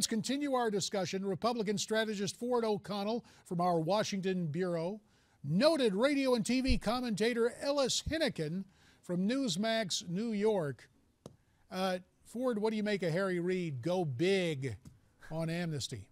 Let's continue our discussion. Republican strategist Ford O'Connell from our Washington Bureau, noted radio and TV commentator Ellis Henican from Newsmax, New York. Ford, what do you make of Harry Reid go big on amnesty?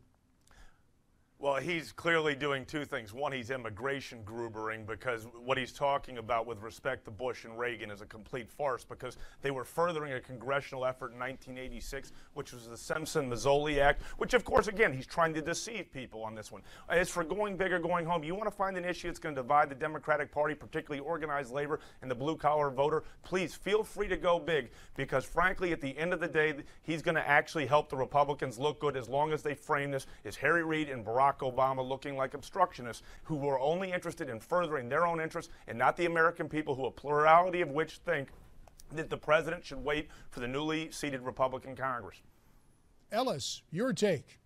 Well, he's clearly doing two things. One, he's immigration Grubering, because what he's talking about with respect to Bush and Reagan is a complete farce, because they were furthering a congressional effort in 1986, which was the Simpson-Mazzoli Act, which, of course, again, he's trying to deceive people on this one. As for going big or going home, you want to find an issue that's going to divide the Democratic Party, particularly organized labor and the blue-collar voter, please feel free to go big, because, frankly, at the end of the day, he's going to actually help the Republicans look good as long as they frame this as Harry Reid and Barack Obama looking like obstructionists who were only interested in furthering their own interests and not the American people, who a plurality of which think that the president should wait for the newly seated Republican Congress. Ellis, your take.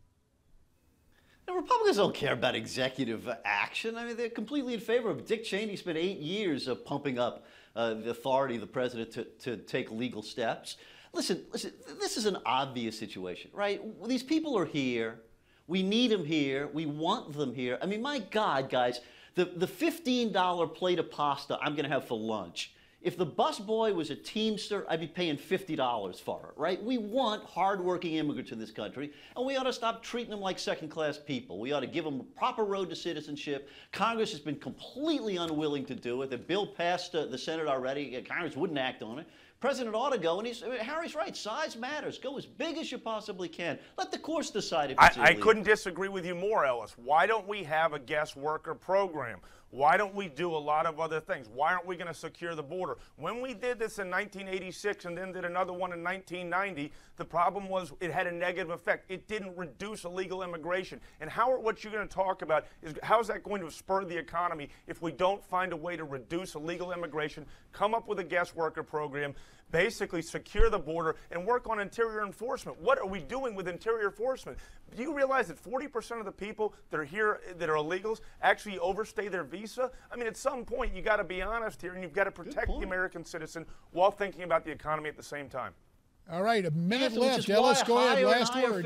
The Republicans don't care about executive action. I mean, they're completely in favor of it. Dick Cheney spent 8 years of pumping up the authority of the president to take legal steps. Listen, this is an obvious situation, right? These people are here. We need them here. We want them here. I mean, my God, guys, the $15 plate of pasta I'm going to have for lunch, if the busboy was a Teamster, I'd be paying $50 for it, right? We want hardworking immigrants in this country, and we ought to stop treating them like second-class people. We ought to give them a proper road to citizenship. Congress has been completely unwilling to do it. The bill passed the Senate already. Congress wouldn't act on it. President ought to go, and Harry's right. Size matters. Go as big as you possibly can. Let the courts decide if it's illegal. I couldn't disagree with you more, Ellis. Why don't we have a guest worker program? Why don't we do a lot of other things? Why aren't we going to secure the border? When we did this in 1986 and then did another one in 1990, the problem was it had a negative effect. It didn't reduce illegal immigration. And what you're going to talk about is how is that going to spur the economy if we don't find a way to reduce illegal immigration, come up with a guest worker program, basically secure the border, and work on interior enforcement? What are we doing with interior enforcement? Do you realize that 40% of the people that are here that are illegals actually overstay their visa? I mean, at some point, you got to be honest here, and you've got to protect the American citizen while thinking about the economy at the same time. All right, a minute left. Ellis, go ahead, last word.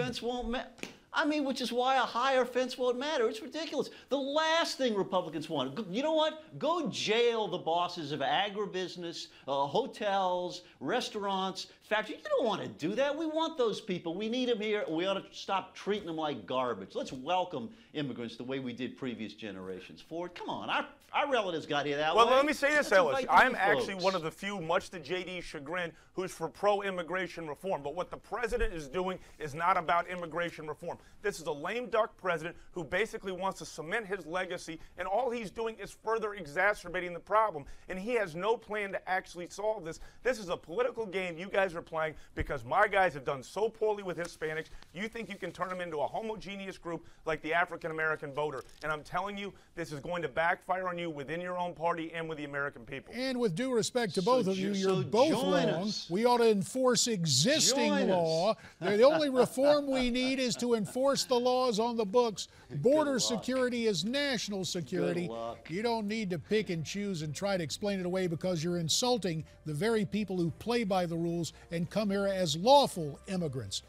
I mean, which is why a higher fence won't matter. It's ridiculous. The last thing Republicans want, you know what? Go jail the bosses of agribusiness, hotels, restaurants, factories. You don't want to do that. We want those people. We need them here. We ought to stop treating them like garbage. Let's welcome immigrants the way we did previous generations. Ford, come on. Our relatives got here that way. Well, let me say this, Ellis. I'm actually one of the few, much to J.D.'s chagrin, who's for pro-immigration reform. But what the president is doing is not about immigration reform. This is a lame duck president who basically wants to cement his legacy, and all he's doing is further exacerbating the problem. And he has no plan to actually solve this. This is a political game you guys are playing because my guys have done so poorly with Hispanics. You think you can turn them into a homogeneous group like the African-American voter. And I'm telling you, this is going to backfire on you within your own party and with the American people. And with due respect to both of you, you're both wrong. We ought to enforce existing law. The only reform we need is to enforce the laws on the books. Border security is national security. You don't need to pick and choose and try to explain it away because you're insulting the very people who play by the rules and come here as lawful immigrants.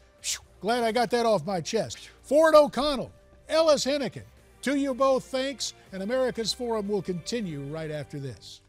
Glad I got that off my chest. Ford O'Connell, Ellis Henican, to you both, thanks, and America's Forum will continue right after this.